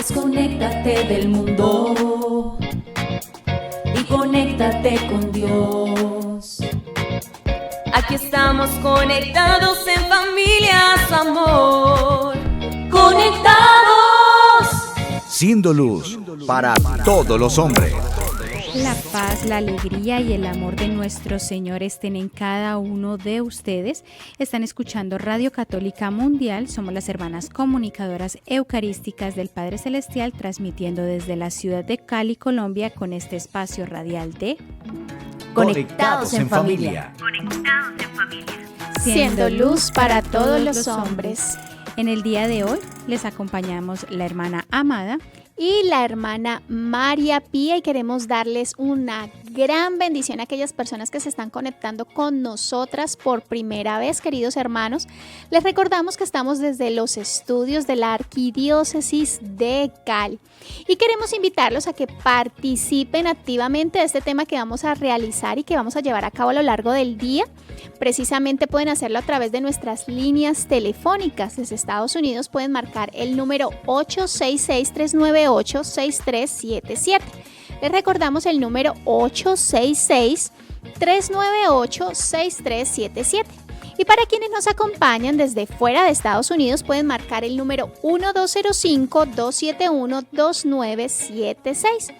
Desconéctate del mundo y conéctate con Dios. Aquí estamos conectados en familia, su amor. Conectados. Siendo luz para todos los hombres. La paz, la alegría y el amor de nuestro Señor estén en cada uno de ustedes. Están escuchando Radio Católica Mundial. Somos las hermanas comunicadoras eucarísticas del Padre Celestial, transmitiendo desde la ciudad de Cali, Colombia, con este espacio radial de Conectados en familia. Siendo luz para todos los hombres. En el día de hoy les acompañamos la hermana Amada Y la hermana María Pía, y queremos darles una gran bendición a aquellas personas que se están conectando con nosotras por primera vez, queridos hermanos. Les recordamos que estamos desde los estudios de la Arquidiócesis de Cali y queremos invitarlos a que participen activamente de este tema que vamos a realizar y que vamos a llevar a cabo a lo largo del día. Precisamente pueden hacerlo a través de nuestras líneas telefónicas. Desde Estados Unidos pueden marcar el número 866-398-6377. Les recordamos el número 866-398-6377. Y para quienes nos acompañan desde fuera de Estados Unidos pueden marcar el número 1205-271-2976.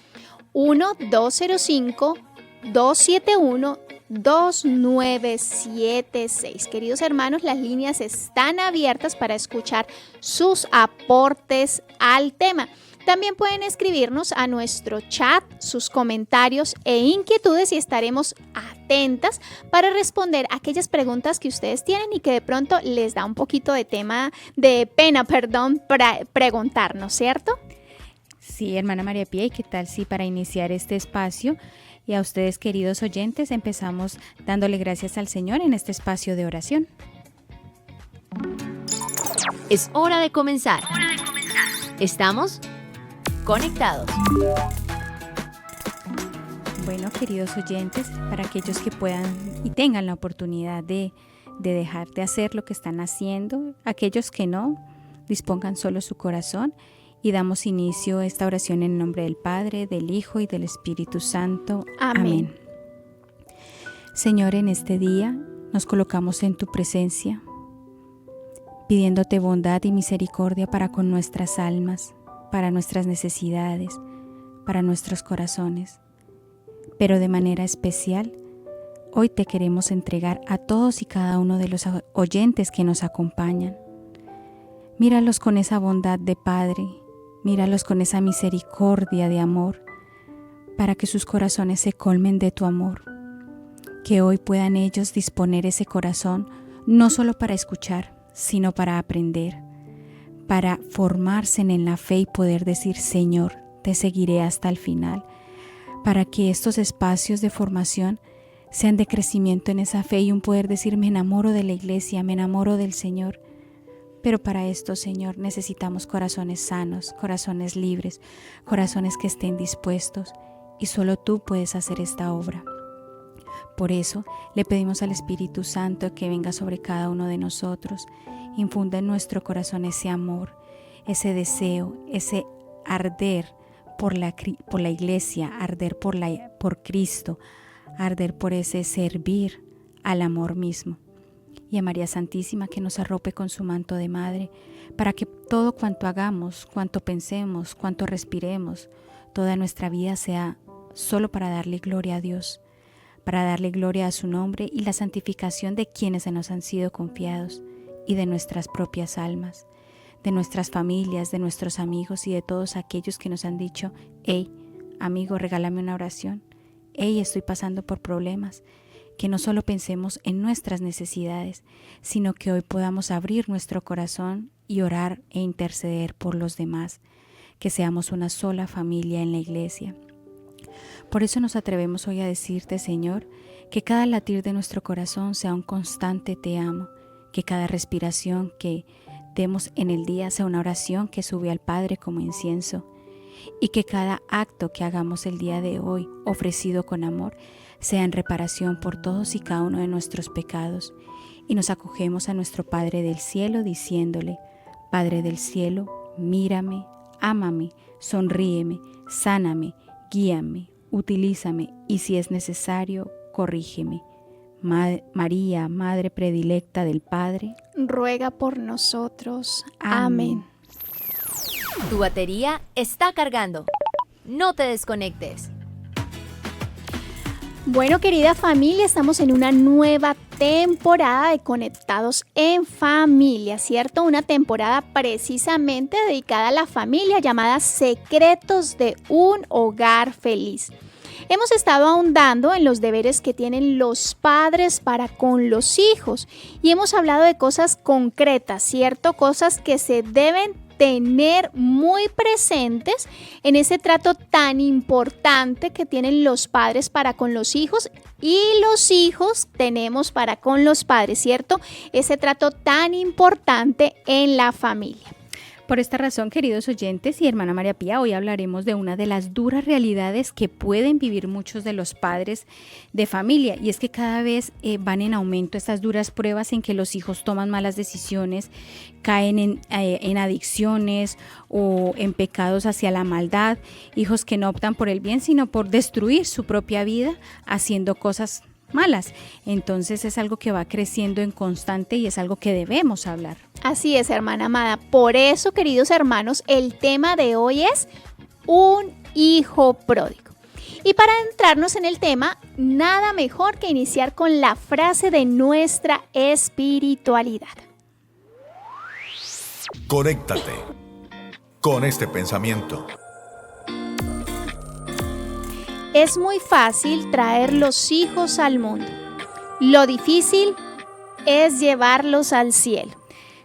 1205-271-2976. Queridos hermanos, las líneas están abiertas para escuchar sus aportes al tema. También pueden escribirnos a nuestro chat sus comentarios e inquietudes y estaremos atentas para responder aquellas preguntas que ustedes tienen y que de pronto les da un poquito de pena preguntarnos, ¿cierto? Sí, hermana María Pía, ¿y qué tal si para iniciar este espacio y a ustedes, queridos oyentes, empezamos dándole gracias al Señor en este espacio de oración? Es hora de comenzar. Estamos conectados. Bueno, queridos oyentes, para aquellos que puedan y tengan la oportunidad de dejar de hacer lo que están haciendo, aquellos que no, dispongan solo su corazón y damos inicio a esta oración en nombre del Padre, del Hijo y del Espíritu Santo. Amén. Señor, en este día nos colocamos en tu presencia, pidiéndote bondad y misericordia para con nuestras almas, para nuestras necesidades, para nuestros corazones. Pero de manera especial, hoy te queremos entregar a todos y cada uno de los oyentes que nos acompañan. Míralos con esa bondad de Padre, míralos con esa misericordia de amor, para que sus corazones se colmen de tu amor. Que hoy puedan ellos disponer ese corazón no solo para escuchar, sino para aprender, para formarse en la fe y poder decir: Señor, te seguiré hasta el final, para que estos espacios de formación sean de crecimiento en esa fe y un poder decir: me enamoro de la iglesia, me enamoro del Señor. Pero para esto, Señor, necesitamos corazones sanos, corazones libres, corazones que estén dispuestos, y solo tú puedes hacer esta obra. Por eso le pedimos al Espíritu Santo que venga sobre cada uno de nosotros, infunda en nuestro corazón ese amor, ese deseo, ese arder por la iglesia, arder por Cristo, arder por ese servir al amor mismo. Y a María Santísima que nos arrope con su manto de madre, para que todo cuanto hagamos, cuanto pensemos, cuanto respiremos, toda nuestra vida sea solo para darle gloria a Dios, para darle gloria a su nombre y la santificación de quienes se nos han sido confiados y de nuestras propias almas, de nuestras familias, de nuestros amigos y de todos aquellos que nos han dicho: hey, amigo, regálame una oración, hey, estoy pasando por problemas. Que no solo pensemos en nuestras necesidades, sino que hoy podamos abrir nuestro corazón y orar e interceder por los demás, que seamos una sola familia en la iglesia. Por eso nos atrevemos hoy a decirte, Señor, que cada latir de nuestro corazón sea un constante te amo, que cada respiración que demos en el día sea una oración que sube al Padre como incienso, y que cada acto que hagamos el día de hoy, ofrecido con amor, sea en reparación por todos y cada uno de nuestros pecados. Y nos acogemos a nuestro Padre del cielo diciéndole: Padre del cielo, mírame, ámame, sonríeme, sáname, guíame, utilízame y si es necesario, corrígeme. María, Madre predilecta del Padre, ruega por nosotros. Amén. Tu batería está cargando. No te desconectes. Bueno, querida familia, estamos en una nueva temporada de Conectados en Familia, ¿cierto? Una temporada precisamente dedicada a la familia llamada Secretos de un Hogar Feliz. Hemos estado ahondando en los deberes que tienen los padres para con los hijos y hemos hablado de cosas concretas, ¿cierto? Cosas que se deben tener muy presentes en ese trato tan importante que tienen los padres para con los hijos y los hijos tenemos para con los padres, ¿cierto? Ese trato tan importante en la familia. Por esta razón, queridos oyentes y hermana María Pía, hoy hablaremos de una de las duras realidades que pueden vivir muchos de los padres de familia, y es que cada vez van en aumento estas duras pruebas en que los hijos toman malas decisiones, caen en adicciones o en pecados hacia la maldad, hijos que no optan por el bien sino por destruir su propia vida haciendo cosas malas. Entonces es algo que va creciendo en constante y es algo que debemos hablar. Así es, hermana amada. Por eso, queridos hermanos, el tema de hoy es un hijo pródigo. Y para entrarnos en el tema, nada mejor que iniciar con la frase de nuestra espiritualidad. Conéctate con este pensamiento. Es muy fácil traer los hijos al mundo. Lo difícil es llevarlos al cielo.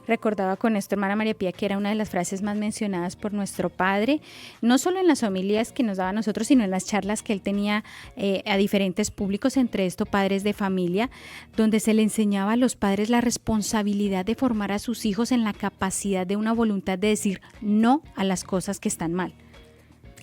Recordaba con esto, hermana María Pía, que era una de las frases más mencionadas por nuestro padre, no solo en las homilías que nos daba a nosotros, sino en las charlas que él tenía a diferentes públicos, entre esto padres de familia, donde se le enseñaba a los padres la responsabilidad de formar a sus hijos en la capacidad de una voluntad de decir no a las cosas que están mal.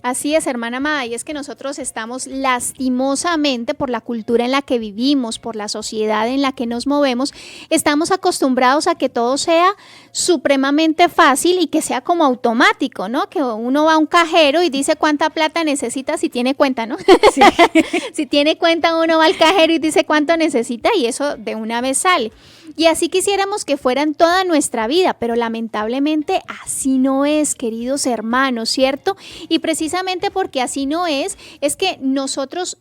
Así es, hermana amada, y es que nosotros estamos lastimosamente por la cultura en la que vivimos, por la sociedad en la que nos movemos, estamos acostumbrados a que todo sea supremamente fácil y que sea como automático, ¿no? Que uno va a un cajero y dice cuánta plata necesita si tiene cuenta, ¿no? Sí. Si tiene cuenta, uno va al cajero y dice cuánto necesita y eso de una vez sale. Y así quisiéramos que fuera en toda nuestra vida, pero lamentablemente así no es, queridos hermanos, ¿cierto? Y precisamente porque así no es que nosotros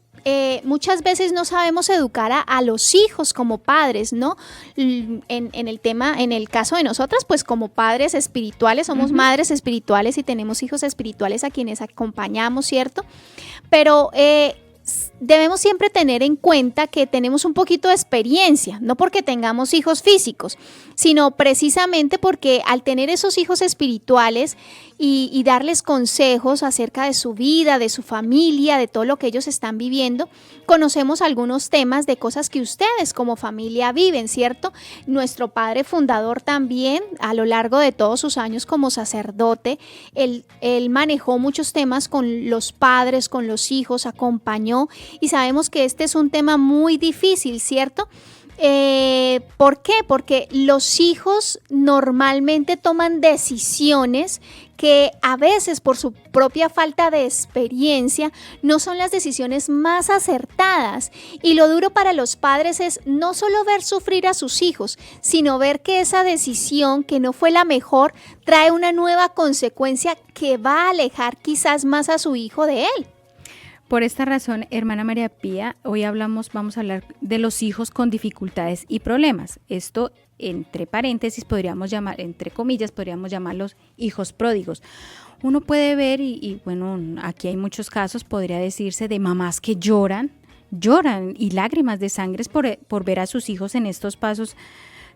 muchas veces no sabemos educar a los hijos como padres, ¿no? En el caso de nosotras, pues como padres espirituales, somos madres espirituales y tenemos hijos espirituales a quienes acompañamos, ¿cierto? Pero debemos siempre tener en cuenta que tenemos un poquito de experiencia, no porque tengamos hijos físicos, sino precisamente porque al tener esos hijos espirituales y darles consejos acerca de su vida, de su familia, de todo lo que ellos están viviendo, conocemos algunos temas de cosas que ustedes como familia viven, ¿cierto? Nuestro padre fundador también, a lo largo de todos sus años como sacerdote, él manejó muchos temas con los padres, con los hijos, acompañó, y sabemos que este es un tema muy difícil, ¿cierto? ¿Por qué? Porque los hijos normalmente toman decisiones que a veces por su propia falta de experiencia no son las decisiones más acertadas, y lo duro para los padres es no solo ver sufrir a sus hijos, sino ver que esa decisión que no fue la mejor trae una nueva consecuencia que va a alejar quizás más a su hijo de él. Por esta razón, hermana María Pía, hoy vamos a hablar de los hijos con dificultades y problemas. Esto, entre paréntesis, entre comillas, podríamos llamarlos hijos pródigos. Uno puede ver, y bueno, aquí hay muchos casos, podría decirse, de mamás que lloran y lágrimas de sangre por ver a sus hijos en estos pasos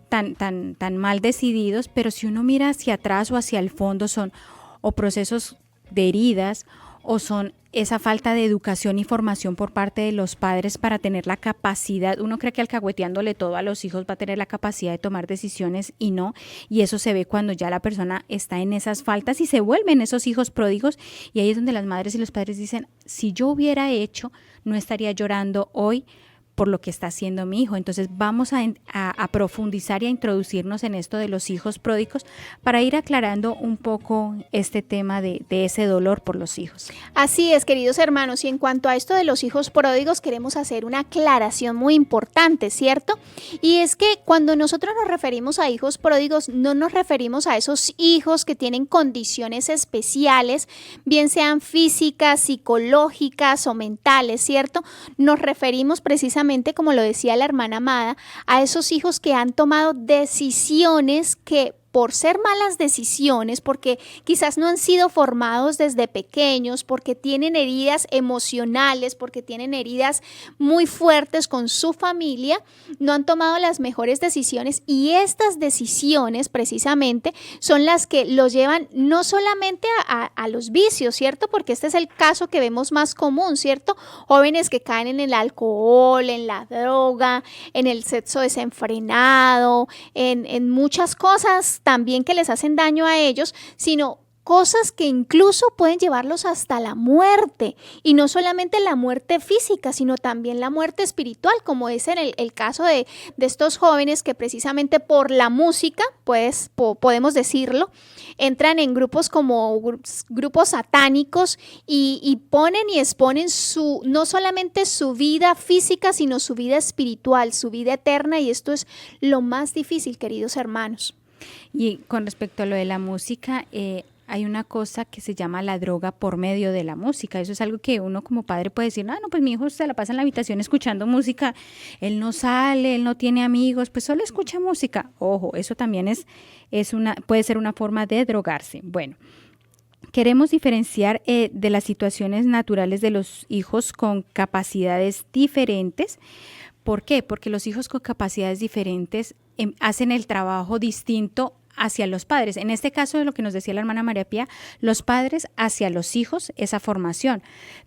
tan mal decididos, pero si uno mira hacia atrás o hacia el fondo, son o procesos de heridas, o son esa falta de educación y formación por parte de los padres para tener la capacidad. Uno cree que alcahueteándole todo a los hijos va a tener la capacidad de tomar decisiones y no, y eso se ve cuando ya la persona está en esas faltas y se vuelven esos hijos pródigos, y ahí es donde las madres y los padres dicen, si yo hubiera hecho, no estaría llorando hoy por lo que está haciendo mi hijo. Entonces vamos a profundizar y a introducirnos en esto de los hijos pródigos para ir aclarando un poco este tema de ese dolor por los hijos. Así es, queridos hermanos, y en cuanto a esto de los hijos pródigos, queremos hacer una aclaración muy importante, ¿cierto? Y es que cuando nosotros nos referimos a hijos pródigos, no nos referimos a esos hijos que tienen condiciones especiales, bien sean físicas, psicológicas o mentales, ¿cierto? Nos referimos precisamente, como lo decía la hermana Amada, a esos hijos que han tomado decisiones que por ser malas decisiones, porque quizás no han sido formados desde pequeños, porque tienen heridas emocionales, porque tienen heridas muy fuertes con su familia, no han tomado las mejores decisiones, y estas decisiones precisamente son las que los llevan no solamente a los vicios, ¿cierto? Porque este es el caso que vemos más común, ¿cierto? Jóvenes que caen en el alcohol, en la droga, en el sexo desenfrenado, en muchas cosas también que les hacen daño a ellos, sino cosas que incluso pueden llevarlos hasta la muerte, y no solamente la muerte física, sino también la muerte espiritual, como es en el caso de estos jóvenes que precisamente por la música, pues podemos decirlo, entran en grupos como grupos satánicos y ponen y exponen no solamente su vida física, sino su vida espiritual, su vida eterna, y esto es lo más difícil, queridos hermanos. Y con respecto a lo de la música, hay una cosa que se llama la droga por medio de la música. Eso es algo que uno como padre puede decir, no, pues mi hijo se la pasa en la habitación escuchando música, él no sale, él no tiene amigos, pues solo escucha música. Ojo, eso también puede ser una forma de drogarse. Bueno, queremos diferenciar de las situaciones naturales de los hijos con capacidades diferentes. ¿Por qué? Porque los hijos con capacidades diferentes hacen el trabajo distinto hacia los padres. En este caso, de lo que nos decía la hermana María Pía, los padres hacia los hijos, esa formación.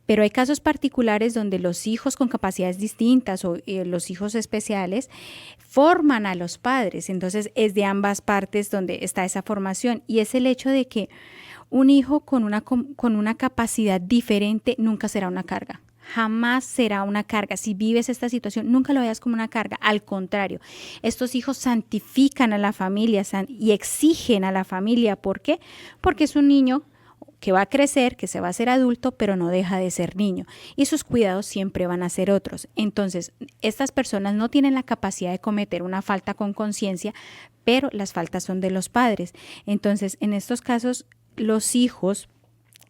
Pero hay casos particulares donde los hijos con capacidades distintas o los hijos especiales forman a los padres. Entonces, es de ambas partes donde está esa formación. Y es el hecho de que un hijo con una capacidad diferente nunca será una carga. Jamás será una carga. Si vives esta situación, nunca lo veas como una carga. Al contrario, estos hijos santifican a la familia y exigen a la familia. ¿Por qué? Porque es un niño que va a crecer, que se va a hacer adulto, pero no deja de ser niño. Y sus cuidados siempre van a ser otros. Entonces, estas personas no tienen la capacidad de cometer una falta con conciencia, pero las faltas son de los padres. Entonces, en estos casos, los hijos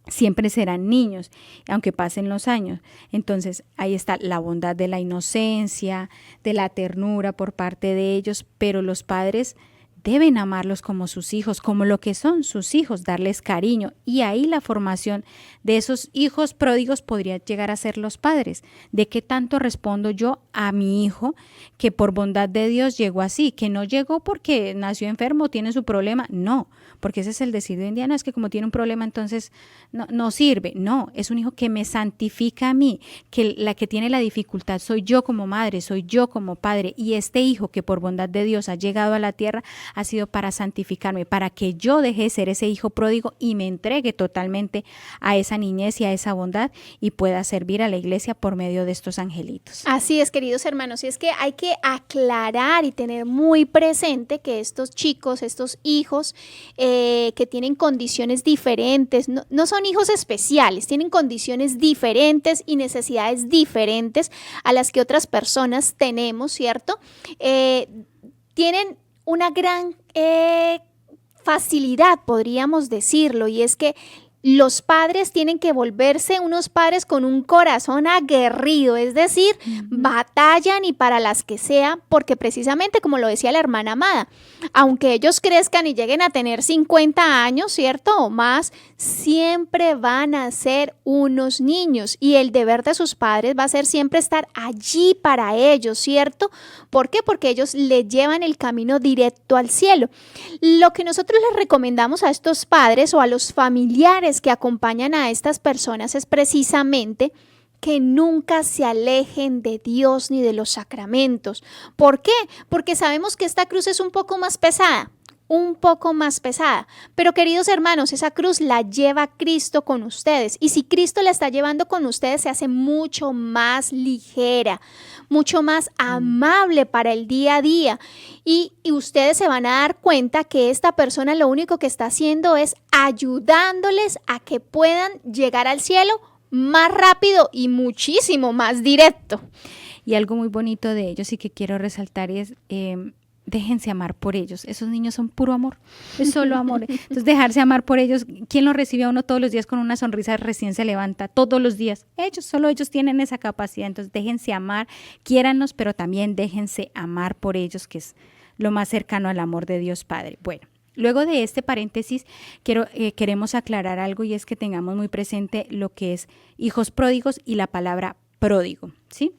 siempre serán niños, aunque pasen los años. Entonces, ahí está la bondad de la inocencia, de la ternura por parte de ellos, pero los padres deben amarlos como sus hijos, como lo que son sus hijos, darles cariño. Y ahí la formación de esos hijos pródigos podría llegar a ser los padres. ¿De qué tanto respondo yo a mi hijo que por bondad de Dios llegó así? Que no llegó porque nació enfermo, tiene su problema. No, porque ese es el decir de indiano, es que como tiene un problema entonces no sirve. No, es un hijo que me santifica a mí, que la que tiene la dificultad soy yo como madre, soy yo como padre. Y este hijo que por bondad de Dios ha llegado a la tierra ha sido para santificarme, para que yo deje de ser ese hijo pródigo y me entregue totalmente a esa niñez y a esa bondad y pueda servir a la iglesia por medio de estos angelitos. Así es, queridos hermanos, y es que hay que aclarar y tener muy presente que estos chicos, estos hijos que tienen condiciones diferentes, no son hijos especiales, tienen condiciones diferentes y necesidades diferentes a las que otras personas tenemos, ¿cierto? Tienen una gran facilidad, podríamos decirlo, y es que los padres tienen que volverse unos padres con un corazón aguerrido, es decir, batallan y para las que sea, porque precisamente como lo decía la hermana Amada, aunque ellos crezcan y lleguen a tener 50 años, ¿cierto? O más, siempre van a ser unos niños y el deber de sus padres va a ser siempre estar allí para ellos, ¿cierto? ¿Por qué? Porque ellos le llevan el camino directo al cielo. Lo que nosotros les recomendamos a estos padres o a los familiares que acompañan a estas personas es precisamente que nunca se alejen de Dios ni de los sacramentos. ¿Por qué? Porque sabemos que esta cruz es un poco más pesada. un poco más pesada. Pero queridos hermanos, esa cruz la lleva Cristo con ustedes. Y si Cristo la está llevando con ustedes, se hace mucho más ligera, mucho más amable para el día a día. Y ustedes se van a dar cuenta que esta persona lo único que está haciendo es ayudándoles a que puedan llegar al cielo más rápido y muchísimo más directo. Y algo muy bonito de ellos y que quiero resaltar es, déjense amar por ellos. Esos niños son puro amor, es solo amor. Entonces, dejarse amar por ellos. ¿Quién lo recibe a uno todos los días con una sonrisa recién se levanta? Todos los días. Solo ellos tienen esa capacidad. Entonces, déjense amar, quiérannos, pero también déjense amar por ellos, que es lo más cercano al amor de Dios Padre. Bueno, luego de este paréntesis, queremos aclarar algo y es que tengamos muy presente lo que es hijos pródigos y la palabra pródigo, ¿sí?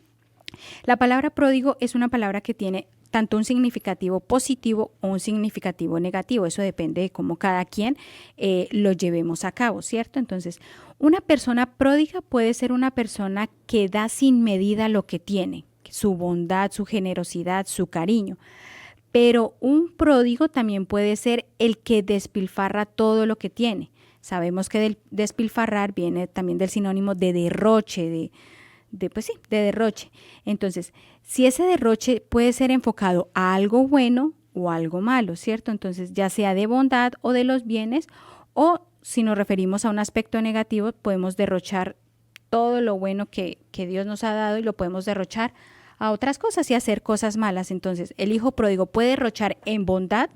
La palabra pródigo es una palabra que tiene tanto un significativo positivo o un significativo negativo. Eso depende de cómo cada quien lo llevemos a cabo, ¿cierto? Entonces, una persona pródiga puede ser una persona que da sin medida lo que tiene, su bondad, su generosidad, su cariño. Pero un pródigo también puede ser el que despilfarra todo lo que tiene. Sabemos que del despilfarrar viene también del sinónimo de derroche, de derroche. Entonces, si ese derroche puede ser enfocado a algo bueno o algo malo, ¿cierto? Entonces, ya sea de bondad o de los bienes, o si nos referimos a un aspecto negativo, podemos derrochar todo lo bueno que Dios nos ha dado y lo podemos derrochar a otras cosas y hacer cosas malas. Entonces, el hijo pródigo puede derrochar en bondad,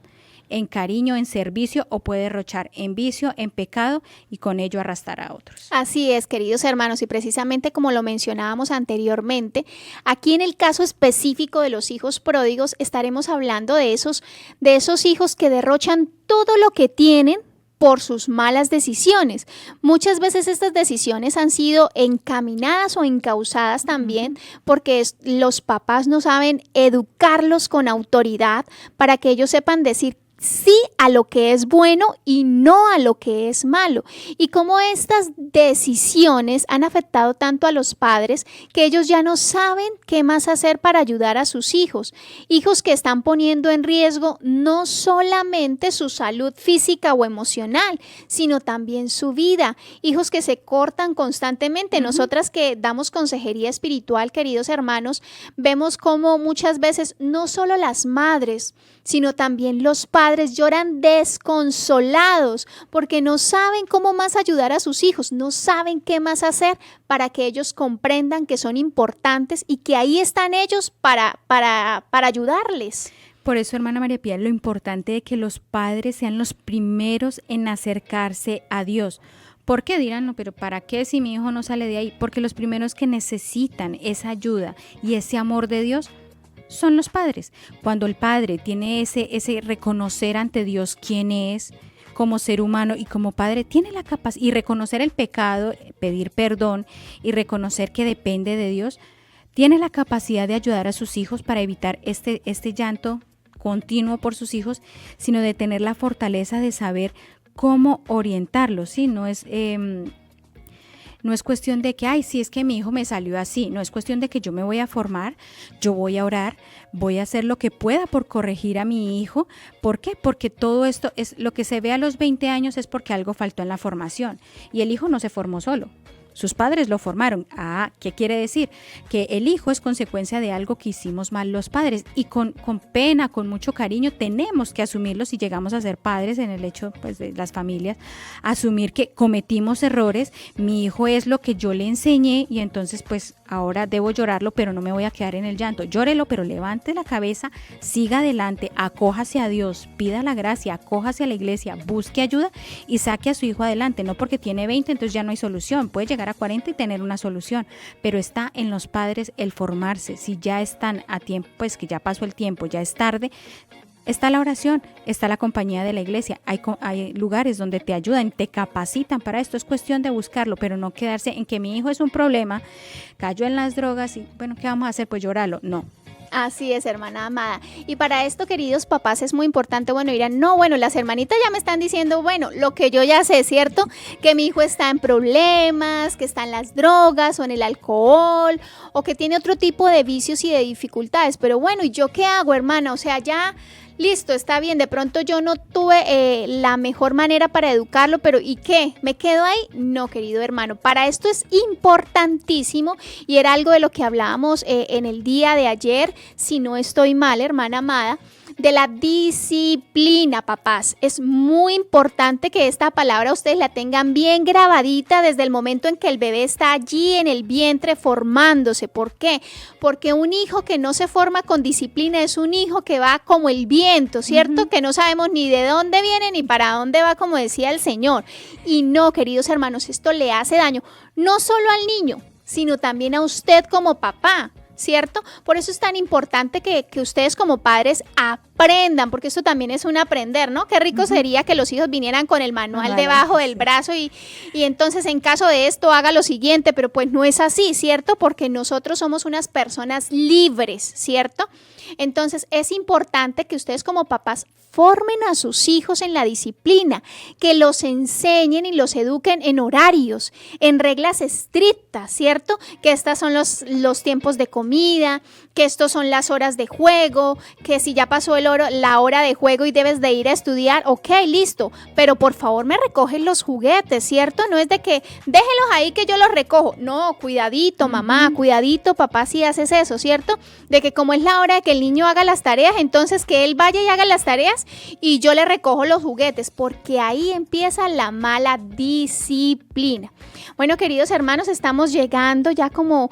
en cariño, en servicio, o puede derrochar en vicio, en pecado y con ello arrastrar a otros. Así es, queridos hermanos, y precisamente como lo mencionábamos anteriormente, aquí en el caso específico de los hijos pródigos estaremos hablando de esos hijos que derrochan todo lo que tienen por sus malas decisiones. Muchas veces estas decisiones han sido encaminadas o encausadas también porque los papás no saben educarlos con autoridad para que ellos sepan decir sí a lo que es bueno y no a lo que es malo. Y cómo estas decisiones han afectado tanto a los padres que ellos ya no saben qué más hacer para ayudar a sus hijos. Hijos que están poniendo en riesgo no solamente su salud física o emocional, sino también su vida. Hijos que se cortan constantemente. Nosotras que damos consejería espiritual, queridos hermanos, vemos cómo muchas veces no solo las madres, sino también los padres lloran desconsolados porque no saben cómo más ayudar a sus hijos, no saben qué más hacer para que ellos comprendan que son importantes y que ahí están ellos para ayudarles. Por eso, hermana María Pía, lo importante de que los padres sean los primeros en acercarse a Dios. ¿Por qué dirán, no, pero para qué si mi hijo no sale de ahí? Porque los primeros que necesitan esa ayuda y ese amor de Dios son los padres. Cuando el padre tiene ese reconocer ante Dios quién es como ser humano y como padre, tiene la capacidad y reconocer el pecado, pedir perdón y reconocer que depende de Dios, tiene la capacidad de ayudar a sus hijos para evitar este llanto continuo por sus hijos, sino de tener la fortaleza de saber cómo orientarlos, ¿sí? No es cuestión de que, ay, sí, es que mi hijo me salió así. No es cuestión de que yo me voy a formar, yo voy a orar, voy a hacer lo que pueda por corregir a mi hijo. ¿Por qué? Porque todo esto es lo que se ve a los 20 años es porque algo faltó en la formación. Y el hijo no se formó solo. Sus padres lo formaron. ¿Qué quiere decir? Que el hijo es consecuencia de algo que hicimos mal los padres y con pena, con mucho cariño, tenemos que asumirlo si llegamos a ser padres en el hecho pues, de las familias, asumir que cometimos errores, mi hijo es lo que yo le enseñé y entonces pues ahora debo llorarlo, pero no me voy a quedar en el llanto. Llórelo, pero levante la cabeza, siga adelante, acójase a Dios, pida la gracia, acójase a la iglesia, busque ayuda y saque a su hijo adelante. No porque tiene 20, entonces ya no hay solución. Puede llegar a 40 y tener una solución, pero está en los padres el formarse. Si ya están a tiempo, pues que ya pasó el tiempo, ya es tarde, está la oración, está la compañía de la iglesia, hay lugares donde te ayudan, te capacitan para esto, es cuestión de buscarlo, pero no quedarse en que mi hijo es un problema, cayó en las drogas y bueno, ¿qué vamos a hacer? Pues llorarlo, no. Así es, hermana amada. Y para esto, queridos papás, es muy importante, dirán, las hermanitas ya me están diciendo, lo que yo ya sé, ¿cierto? Que mi hijo está en problemas, que está en las drogas o en el alcohol, o que tiene otro tipo de vicios y de dificultades. Pero ¿y yo qué hago, hermana? O sea, ya listo, está bien, de pronto yo no tuve la mejor manera para educarlo, pero ¿y qué? ¿Me quedo ahí? No, querido hermano, para esto es importantísimo y era algo de lo que hablábamos en el día de ayer, si no estoy mal, hermana amada, de la disciplina, papás. Es muy importante que esta palabra ustedes la tengan bien grabadita desde el momento en que el bebé está allí en el vientre formándose. ¿Por qué? Porque un hijo que no se forma con disciplina es un hijo que va como el viento, ¿cierto? Que no sabemos ni de dónde viene ni para dónde va, como decía el Señor. Y no, queridos hermanos, esto le hace daño no solo al niño, sino también a usted como papá, ¿cierto? Por eso es tan importante que ustedes como padres aprendan, porque esto también es un aprender, ¿no? Qué rico sería que los hijos vinieran con el manual debajo del brazo y entonces en caso de esto haga lo siguiente, pero pues no es así, ¿cierto? Porque nosotros somos unas personas libres, ¿cierto? Entonces es importante que ustedes como papás formen a sus hijos en la disciplina, que los enseñen y los eduquen en horarios, en reglas estrictas, ¿cierto? Que estos son los tiempos de comida, que estos son las horas de juego, que si ya pasó la hora de juego y debes de ir a estudiar, ok, listo, pero por favor me recogen los juguetes, ¿cierto? No es de que déjenlos ahí que yo los recojo. No, cuidadito mamá, cuidadito papá si haces eso, ¿cierto? De que como es la hora de que el niño haga las tareas, entonces que él vaya y haga las tareas y yo le recojo los juguetes, porque ahí empieza la mala disciplina. Bueno, queridos hermanos, estamos llegando ya como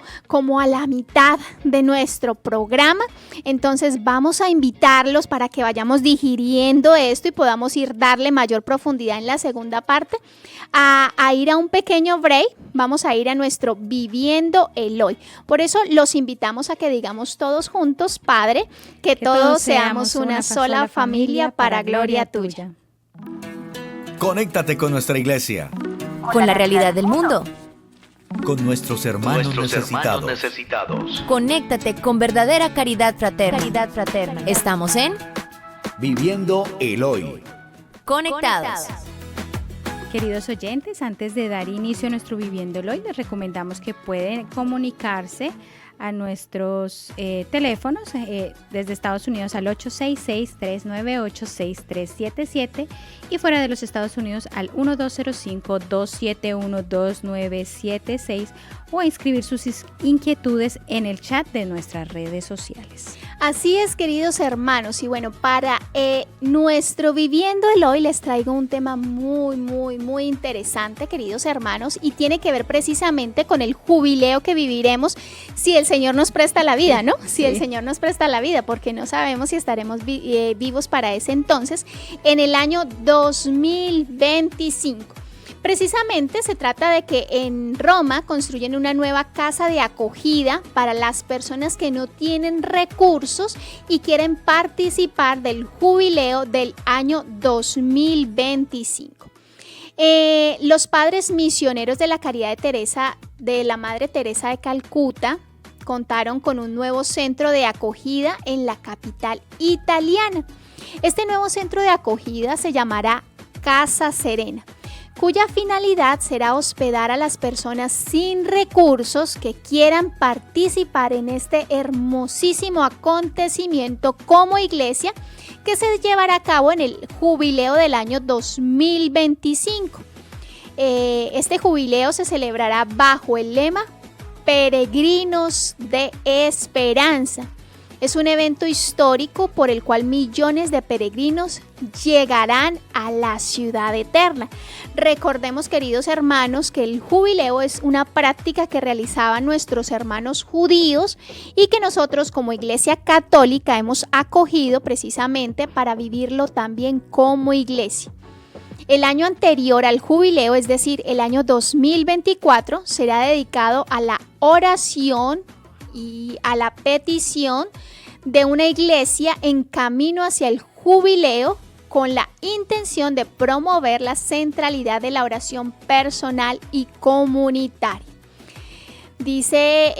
a la mitad de nuestro programa, entonces vamos a invitarlos para que vayamos digiriendo esto y podamos darle mayor profundidad en la segunda parte, a ir a un pequeño break. Vamos a ir a nuestro Viviendo el Hoy. Por eso los invitamos a que digamos todos juntos, Padre, que todos seamos una sola familia para gloria tuya. Conéctate con nuestra iglesia. Con la realidad del mundo. Con nuestros hermanos necesitados. Conéctate con verdadera caridad fraterna. Estamos en Viviendo el Hoy. Conectados. Queridos oyentes, antes de dar inicio a nuestro Viviendo el Hoy, les recomendamos que pueden comunicarse a nuestros teléfonos desde Estados Unidos al 866-398-6377 y fuera de los Estados Unidos al 1205-271-2976 o a inscribir sus inquietudes en el chat de nuestras redes sociales. Así es, queridos hermanos, y bueno, para nuestro Viviendo el Hoy les traigo un tema muy interesante, queridos hermanos, y tiene que ver precisamente con el jubileo que viviremos si el Señor nos presta la vida, ¿no? Si el Señor nos presta la vida, porque no sabemos si estaremos vivos para ese entonces, en el año 2025. Precisamente se trata de que en Roma construyen una nueva casa de acogida para las personas que no tienen recursos y quieren participar del jubileo del año 2025. Los padres misioneros de la Caridad de Teresa, de la Madre Teresa de Calcuta, contaron con un nuevo centro de acogida en la capital italiana. Este nuevo centro de acogida se llamará Casa Serena, cuya finalidad será hospedar a las personas sin recursos que quieran participar en este hermosísimo acontecimiento como iglesia que se llevará a cabo en el jubileo del año 2025. Este jubileo se celebrará bajo el lema Peregrinos de Esperanza. Es un evento histórico por el cual millones de peregrinos llegarán a la ciudad eterna. Recordemos, queridos hermanos, que el jubileo es una práctica que realizaban nuestros hermanos judíos y que nosotros como Iglesia Católica hemos acogido precisamente para vivirlo también como iglesia. El año anterior al jubileo, es decir, el año 2024, será dedicado a la oración y a la petición de una iglesia en camino hacia el jubileo con la intención de promover la centralidad de la oración personal y comunitaria. Dice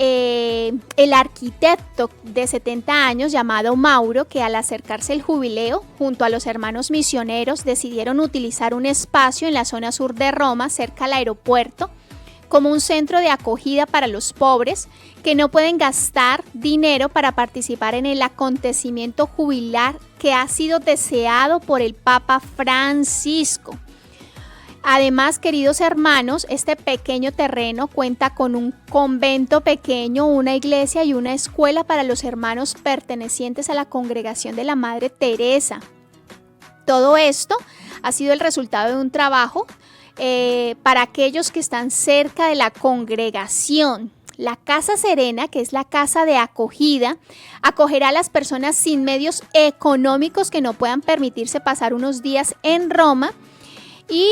el arquitecto de 70 años llamado Mauro que al acercarse el jubileo, junto a los hermanos misioneros, decidieron utilizar un espacio en la zona sur de Roma, cerca al aeropuerto, como un centro de acogida para los pobres que no pueden gastar dinero para participar en el acontecimiento jubilar que ha sido deseado por el Papa Francisco. Además, queridos hermanos, este pequeño terreno cuenta con un convento pequeño, una iglesia y una escuela para los hermanos pertenecientes a la congregación de la Madre Teresa. Todo esto ha sido el resultado de un trabajo para aquellos que están cerca de la congregación. La Casa Serena, que es la casa de acogida, acogerá a las personas sin medios económicos que no puedan permitirse pasar unos días en Roma. Y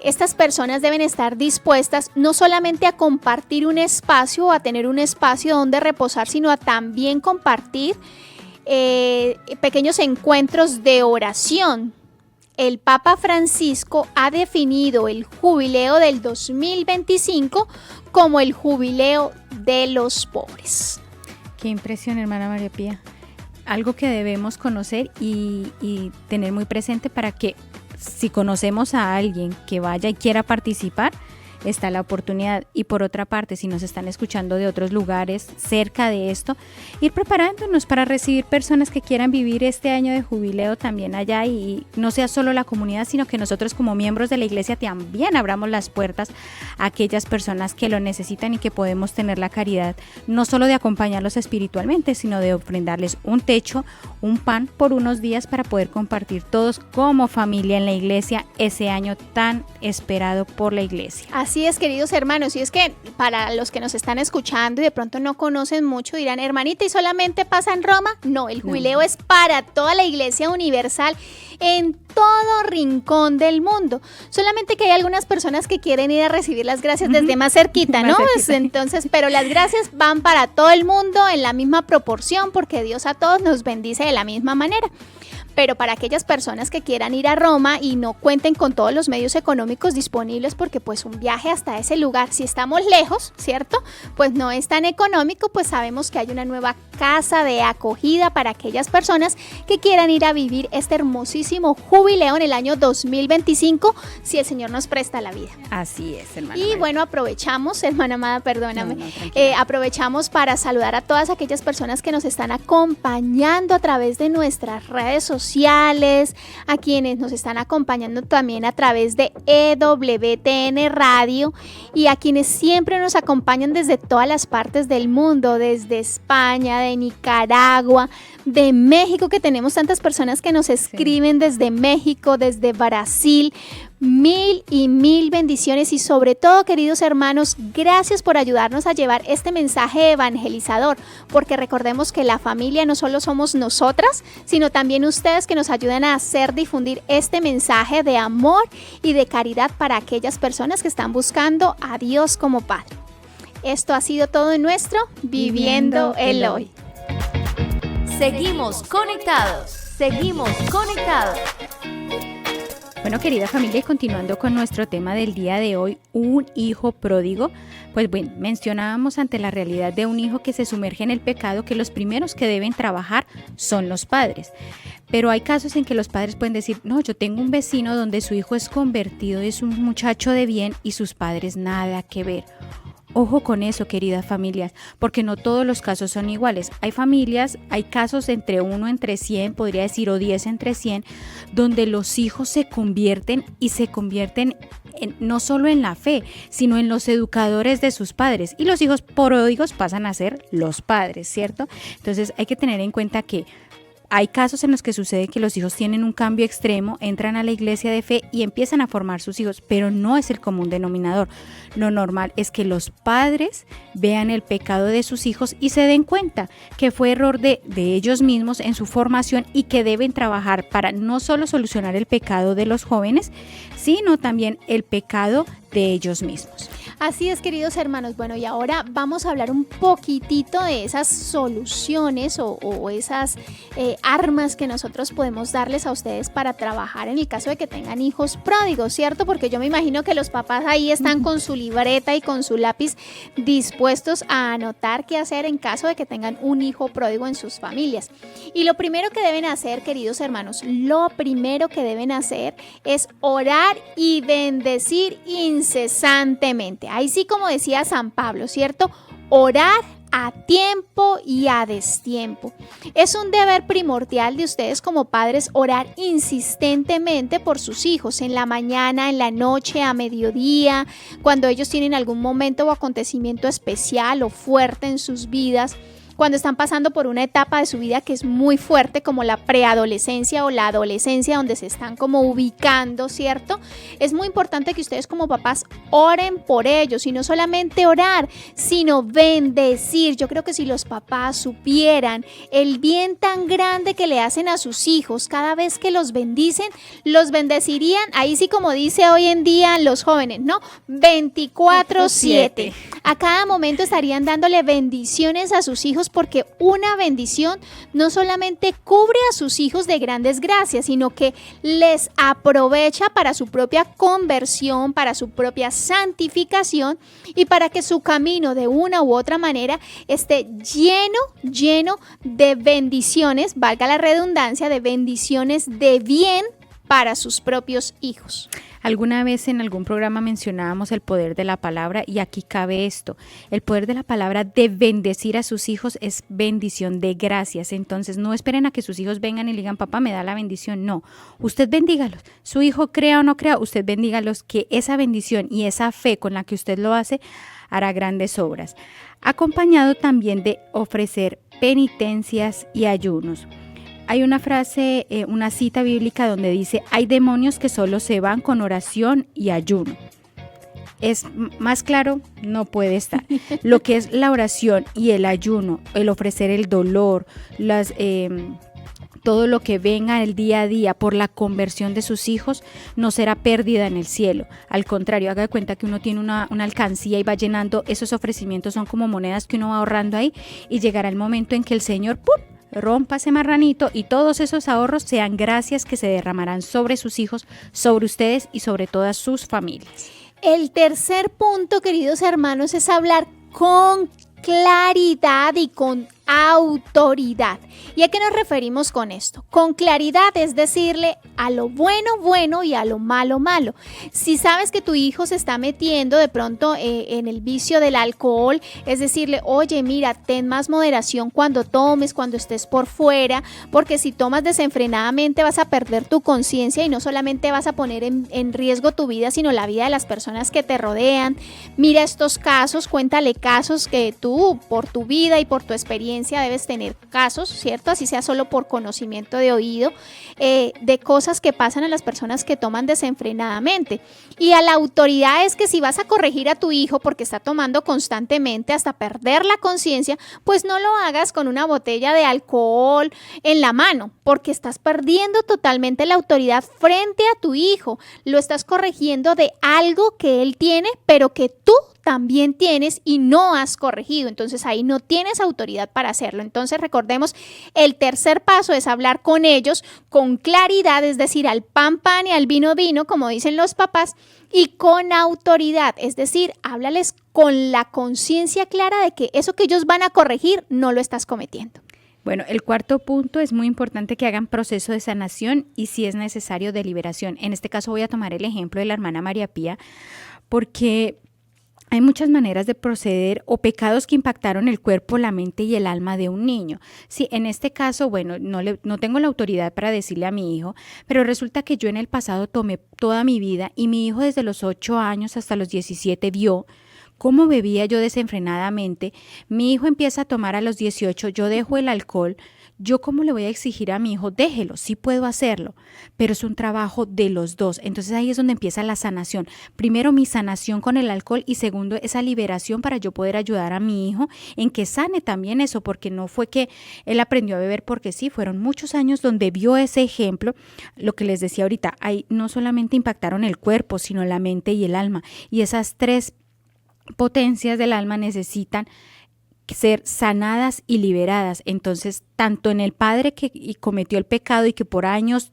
estas personas deben estar dispuestas no solamente a compartir un espacio o a tener un espacio donde reposar, sino a también compartir pequeños encuentros de oración. El Papa Francisco ha definido el jubileo del 2025 como el jubileo de los pobres. Qué impresión, hermana María Pía. Algo que debemos conocer y tener muy presente para que si conocemos a alguien que vaya y quiera participar, está la oportunidad. Y por otra parte, si nos están escuchando de otros lugares cerca de esto, ir preparándonos para recibir personas que quieran vivir este año de jubileo también allá, y no sea solo la comunidad, sino que nosotros como miembros de la iglesia también abramos las puertas a aquellas personas que lo necesitan y que podemos tener la caridad no solo de acompañarlos espiritualmente, sino de ofrendarles un techo, un pan por unos días para poder compartir todos como familia en la iglesia ese año tan esperado por la iglesia. Así es, queridos hermanos, y es que para los que nos están escuchando y de pronto no conocen mucho, dirán, hermanita, ¿y solamente pasa en Roma? No, el jubileo es para toda la Iglesia Universal en todo rincón del mundo. Solamente que hay algunas personas que quieren ir a recibir las gracias desde más cerquita, ¿no? Entonces, pero las gracias van para todo el mundo en la misma proporción, porque Dios a todos nos bendice de la misma manera. Pero para aquellas personas que quieran ir a Roma y no cuenten con todos los medios económicos disponibles, porque pues un viaje hasta ese lugar, si estamos lejos, ¿cierto? Pues no es tan económico, pues sabemos que hay una nueva casa de acogida para aquellas personas que quieran ir a vivir este hermosísimo jubileo en el año 2025, si el Señor nos presta la vida. Así es, hermana. Y bueno, aprovechamos, hermana amada, perdóname, aprovechamos para saludar a todas aquellas personas que nos están acompañando a través de nuestras redes sociales, a quienes nos están acompañando también a través de EWTN Radio y a quienes siempre nos acompañan desde todas las partes del mundo, desde España, de Nicaragua, de México, que tenemos tantas personas que nos escriben desde México, desde Brasil. Mil y mil bendiciones y sobre todo, queridos hermanos, gracias por ayudarnos a llevar este mensaje evangelizador, porque recordemos que la familia no solo somos nosotras, sino también ustedes que nos ayudan a hacer difundir este mensaje de amor y de caridad para aquellas personas que están buscando a Dios como Padre. Esto ha sido todo en nuestro Viviendo el Hoy. Seguimos conectados, seguimos conectados. Bueno, querida familia, y continuando con nuestro tema del día de hoy, un hijo pródigo, pues bueno, mencionábamos ante la realidad de un hijo que se sumerge en el pecado que los primeros que deben trabajar son los padres. Pero hay casos en que los padres pueden decir, no, yo tengo un vecino donde su hijo es convertido, es un muchacho de bien y sus padres nada que ver. Ojo con eso, queridas familias, porque no todos los casos son iguales. Hay familias, hay casos entre 1 entre 100, podría decir, o 10 entre 100, donde los hijos se convierten no solo en la fe, sino en los educadores de sus padres. Y los hijos pródigos pasan a ser los padres, ¿cierto? Entonces hay que tener en cuenta que hay casos en los que sucede que los hijos tienen un cambio extremo, entran a la iglesia de fe y empiezan a formar sus hijos, pero no es el común denominador. Lo normal es que los padres vean el pecado de sus hijos y se den cuenta que fue error de ellos mismos en su formación y que deben trabajar para no solo solucionar el pecado de los jóvenes, sino también el pecado de ellos mismos. Así es, queridos hermanos. Bueno, y ahora vamos a hablar un poquitito de esas soluciones o esas armas que nosotros podemos darles a ustedes para trabajar en el caso de que tengan hijos pródigos, ¿cierto? Porque yo me imagino que los papás ahí están con su libreta y con su lápiz dispuestos a anotar qué hacer en caso de que tengan un hijo pródigo en sus familias. Y lo primero que deben hacer, queridos hermanos, lo primero que deben hacer es orar y bendecir incesantemente. Ahí sí, como decía San Pablo, ¿cierto? Orar a tiempo y a destiempo. Es un deber primordial de ustedes como padres orar insistentemente por sus hijos en la mañana, en la noche, a mediodía, cuando ellos tienen algún momento o acontecimiento especial o fuerte en sus vidas. Cuando están pasando por una etapa de su vida que es muy fuerte, como la preadolescencia o la adolescencia, donde se están como ubicando, ¿cierto? Es muy importante que ustedes como papás oren por ellos, y no solamente orar, sino bendecir. Yo creo que si los papás supieran el bien tan grande que le hacen a sus hijos, cada vez que los bendicen, los bendecirían, ahí sí como dice hoy en día los jóvenes, ¿no? 24/7. A cada momento estarían dándole bendiciones a sus hijos, porque una bendición no solamente cubre a sus hijos de grandes gracias, sino que les aprovecha para su propia conversión, para su propia santificación y para que su camino de una u otra manera esté lleno de bendiciones, valga la redundancia, de bendiciones de bien para sus propios hijos. Alguna vez en algún programa mencionábamos el poder de la palabra, y aquí cabe esto. El poder de la palabra de bendecir a sus hijos es bendición de gracias. Entonces no esperen a que sus hijos vengan y le digan, papá, me da la bendición. No, usted bendígalos. Su hijo crea o no crea, usted bendígalos, que esa bendición y esa fe con la que usted lo hace hará grandes obras. Acompañado también de ofrecer penitencias y ayunos. Hay una frase, una cita bíblica donde dice, hay demonios que solo se van con oración y ayuno. Es más claro, no puede estar. Lo que es la oración y el ayuno, el ofrecer el dolor, todo lo que venga el día a día por la conversión de sus hijos, no será pérdida en el cielo. Al contrario, haga de cuenta que uno tiene una alcancía y va llenando. Esos ofrecimientos son como monedas que uno va ahorrando ahí, y llegará el momento en que el Señor, ¡pum!, rompa ese marranito, y todos esos ahorros sean gracias que se derramarán sobre sus hijos, sobre ustedes y sobre todas sus familias. El tercer punto, queridos hermanos, es hablar con claridad y con autoridad. ¿Y a qué nos referimos con esto? Con claridad es decirle a lo bueno, bueno, y a lo malo, malo. Si sabes que tu hijo se está metiendo de pronto en el vicio del alcohol, es decirle, oye, mira, ten más moderación cuando tomes, cuando estés por fuera, porque si tomas desenfrenadamente vas a perder tu conciencia, y no solamente vas a poner en riesgo tu vida, sino la vida de las personas que te rodean. Mira estos casos, cuéntale casos que tú, por tu vida y por tu experiencia, debes tener casos, ¿cierto? Así sea solo por conocimiento de oído, de cosas que pasan a las personas que toman desenfrenadamente. Y a la autoridad es que si vas a corregir a tu hijo porque está tomando constantemente hasta perder la conciencia, pues no lo hagas con una botella de alcohol en la mano, porque estás perdiendo totalmente la autoridad frente a tu hijo. Lo estás corrigiendo de algo que él tiene, pero que tú también tienes y no has corregido. Entonces ahí no tienes autoridad para hacerlo. Entonces recordemos, el tercer paso es hablar con ellos con claridad, es decir, al pan pan y al vino vino, como dicen los papás, y con autoridad, es decir, háblales con la conciencia clara de que eso que ellos van a corregir no lo estás cometiendo. Bueno, el cuarto punto, es muy importante que hagan proceso de sanación y, si es necesario, de liberación. En este caso voy a tomar el ejemplo de la hermana María Pía, porque hay muchas maneras de proceder, o pecados que impactaron el cuerpo, la mente y el alma de un niño. Sí, en este caso, bueno, no tengo la autoridad para decirle a mi hijo, pero resulta que yo en el pasado tomé toda mi vida, y mi hijo desde los 8 años hasta los 17 vio cómo bebía yo desenfrenadamente. Mi hijo empieza a tomar a los 18, yo dejo el alcohol. ¿Yo cómo le voy a exigir a mi hijo? Déjelo, sí puedo hacerlo, pero es un trabajo de los dos. Entonces ahí es donde empieza la sanación. Primero, mi sanación con el alcohol, y segundo, esa liberación para yo poder ayudar a mi hijo en que sane también eso, porque no fue que él aprendió a beber porque sí, fueron muchos años donde vio ese ejemplo. Lo que les decía ahorita, ahí no solamente impactaron el cuerpo, sino la mente y el alma, y esas tres potencias del alma necesitan ser sanadas y liberadas. Entonces, tanto en el padre que cometió el pecado y que por años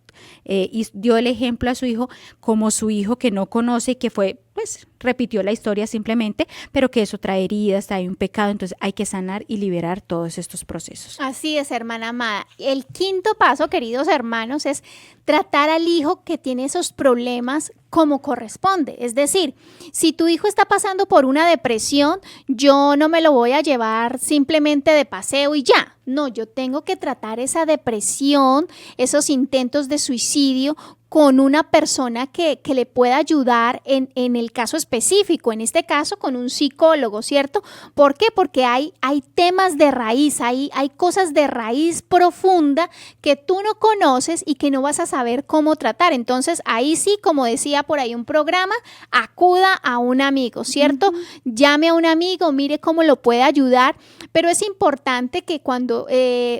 dio el ejemplo a su hijo, como su hijo que no conoce y que fue pues repitió la historia simplemente, pero que eso trae heridas, trae un pecado, entonces hay que sanar y liberar todos estos procesos. Así es, hermana amada. El quinto paso, queridos hermanos, es tratar al hijo que tiene esos problemas como corresponde. Es decir, si tu hijo está pasando por una depresión, yo no me lo voy a llevar simplemente de paseo y ya. No, yo tengo que tratar esa depresión, esos intentos de suicidio con una persona que le pueda ayudar en el caso específico, en este caso con un psicólogo, ¿cierto? ¿Por qué? Porque hay temas de raíz, hay cosas de raíz profunda que tú no conoces y que no vas a saber cómo tratar. Entonces, ahí sí, como decía por ahí un programa, acuda a un amigo, ¿cierto? Llame a un amigo, mire cómo lo puede ayudar, pero es importante que cuando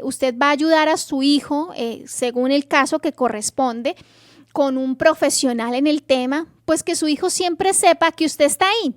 usted va a ayudar a su hijo, según el caso que corresponde, con un profesional en el tema, pues que su hijo siempre sepa que usted está ahí,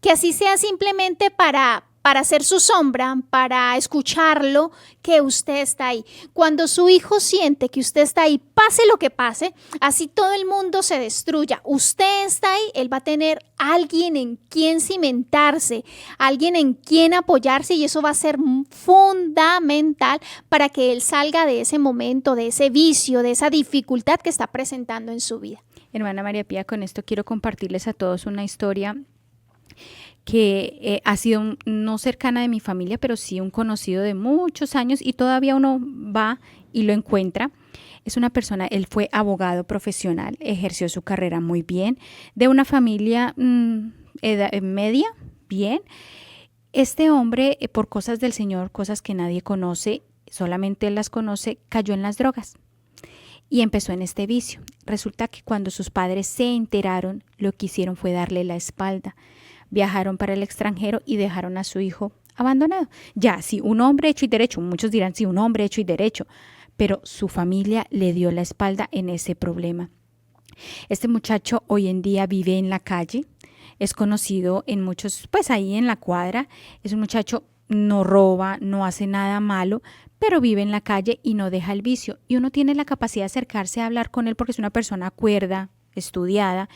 que así sea simplemente para ser su sombra, para escucharlo, que usted está ahí. Cuando su hijo siente que usted está ahí, pase lo que pase, así todo el mundo se destruya, usted está ahí, él va a tener alguien en quien cimentarse, alguien en quien apoyarse, y eso va a ser fundamental para que él salga de ese momento, de ese vicio, de esa dificultad que está presentando en su vida. Hermana María Pía, con esto quiero compartirles a todos una historia que ha sido no cercana de mi familia, pero sí un conocido de muchos años, y todavía uno va y lo encuentra. Es una persona, él fue abogado profesional, ejerció su carrera muy bien, de una familia media, bien. Este hombre, por cosas del Señor, cosas que nadie conoce, solamente él las conoce, cayó en las drogas y empezó en este vicio. Resulta que cuando sus padres se enteraron, lo que hicieron fue darle la espalda. Viajaron para el extranjero y dejaron a su hijo abandonado. Ya, sí, un hombre hecho y derecho, muchos dirán, sí, un hombre hecho y derecho, pero su familia le dio la espalda en ese problema. Este muchacho hoy en día vive en la calle, es conocido en muchos, pues ahí en la cuadra, es un muchacho, no roba, no hace nada malo, pero vive en la calle y no deja el vicio. Y uno tiene la capacidad de acercarse a hablar con él porque es una persona cuerda, estudiada,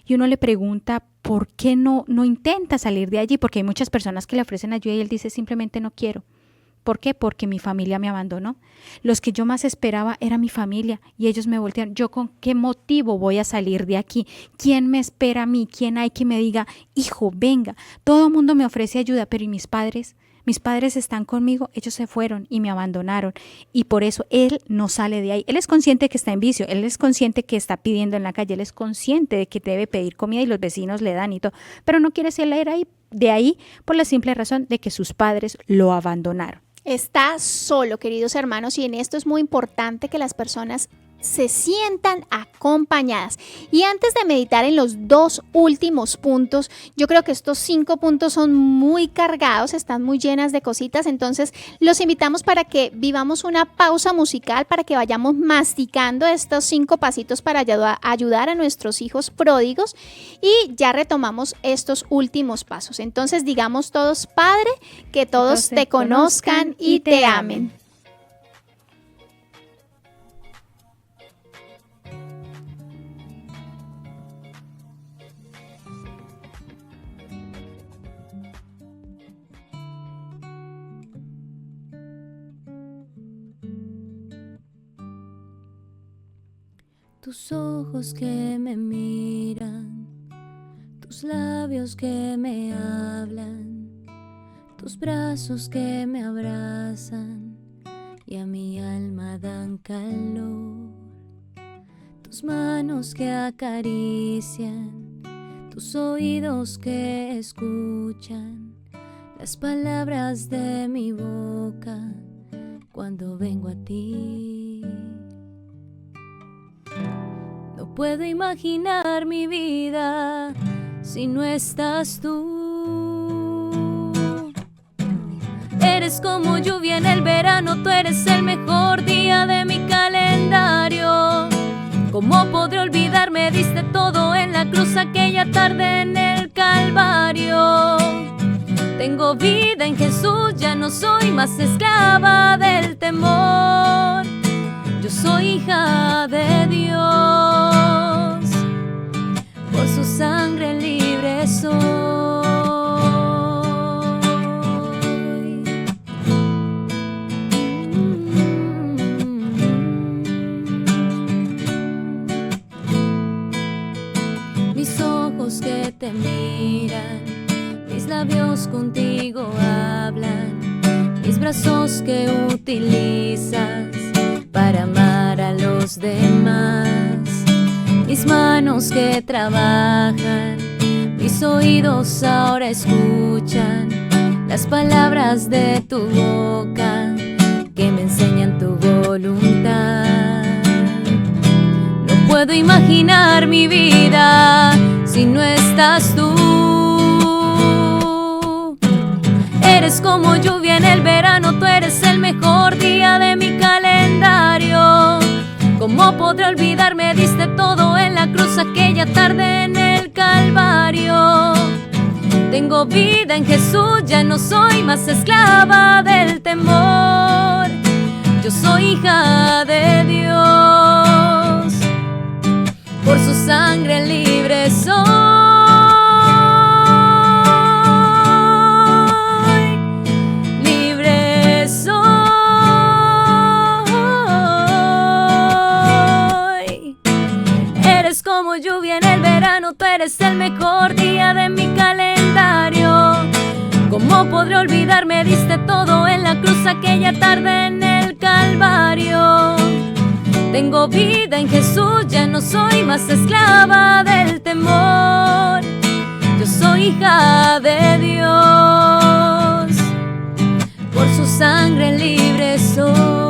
y uno le pregunta por qué no intenta salir de allí, porque hay muchas personas que le ofrecen ayuda y él dice simplemente no quiero. ¿Por qué? Porque mi familia me abandonó. Los que yo más esperaba era mi familia y ellos me voltearon. ¿Yo con qué motivo voy a salir de aquí? ¿Quién me espera a mí? ¿Quién hay que me diga, hijo, venga? Todo el mundo me ofrece ayuda, pero ¿y mis padres? Mis padres están conmigo, ellos se fueron y me abandonaron, y por eso él no sale de ahí. Él es consciente que está en vicio, él es consciente que está pidiendo en la calle, él es consciente de que debe pedir comida y los vecinos le dan y todo, pero no quiere salir de ahí por la simple razón de que sus padres lo abandonaron. Está solo, queridos hermanos, y en esto es muy importante que las personas se sientan acompañadas. Y antes de meditar en los dos últimos puntos, yo creo que estos 5 puntos son muy cargados, están muy llenas de cositas, entonces los invitamos para que vivamos una pausa musical, para que vayamos masticando estos 5 pasitos para ayudar a nuestros hijos pródigos, y ya retomamos estos últimos pasos. Entonces digamos todos: Padre, que todos te conozcan y te amen. Tus ojos que me miran, tus labios que me hablan, tus brazos que me abrazan y a mi alma dan calor, tus manos que acarician, tus oídos que escuchan las palabras de mi boca cuando vengo a ti. No puedo imaginar mi vida si no estás tú. Eres como lluvia en el verano, tú eres el mejor día de mi calendario. ¿Cómo podré olvidarme? Diste todo en la cruz aquella tarde en el Calvario. Tengo vida en Jesús, ya no soy más esclava del temor. Yo soy hija de Dios, por su sangre libre ojos que te miran, mis labios contigo hablan, mis brazos que utilizas para amar a los demás, mis manos que trabajan, mis oídos ahora escuchan las palabras de tu boca que me enseñan tu voluntad. No puedo imaginar mi vida si no estás tú. Eres como lluvia en el verano, tú eres el mejor día de mi calendario. ¿Cómo podré olvidarme? Diste todo en la cruz aquella tarde en el Calvario. Tengo vida en Jesús, ya no soy más esclava del temor. Yo soy hija de Dios, por su sangre libre soy. Libre soy. Eres como lluvia en el verano, tú eres el mejor día de mi calendario. ¿Cómo podré olvidarme? Diste todo en la cruz aquella tarde en el Calvario. Tengo vida en Jesús, ya no soy más esclava del temor. Yo soy hija de Dios, por su sangre libre soy.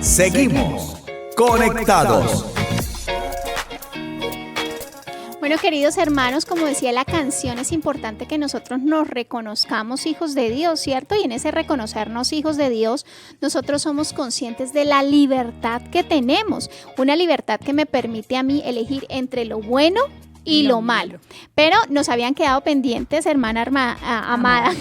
Seguimos conectados. Bueno, queridos hermanos, como decía la canción, es importante que nosotros nos reconozcamos hijos de Dios, ¿cierto? Y en ese reconocernos hijos de Dios, nosotros somos conscientes de la libertad que tenemos. Una libertad que me permite a mí elegir entre lo bueno y lo malo. Pero nos habían quedado pendientes, hermana amada,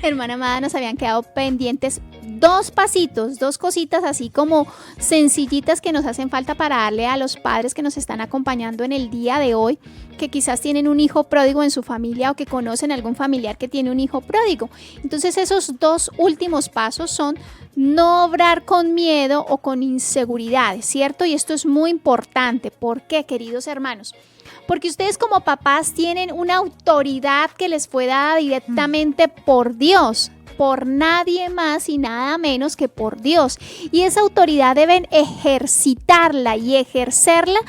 hermana amada, nos habían quedado pendientes dos pasitos, dos cositas así como sencillitas que nos hacen falta para darle a los padres que nos están acompañando en el día de hoy, que quizás tienen un hijo pródigo en su familia o que conocen algún familiar que tiene un hijo pródigo. Entonces esos dos últimos pasos son no obrar con miedo o con inseguridades, ¿cierto? Y esto es muy importante. ¿Por qué, queridos hermanos? Porque ustedes como papás tienen una autoridad que les fue dada directamente por Dios, por nadie más y nada menos que por Dios. Y esa autoridad deben ejercitarla y ejercerla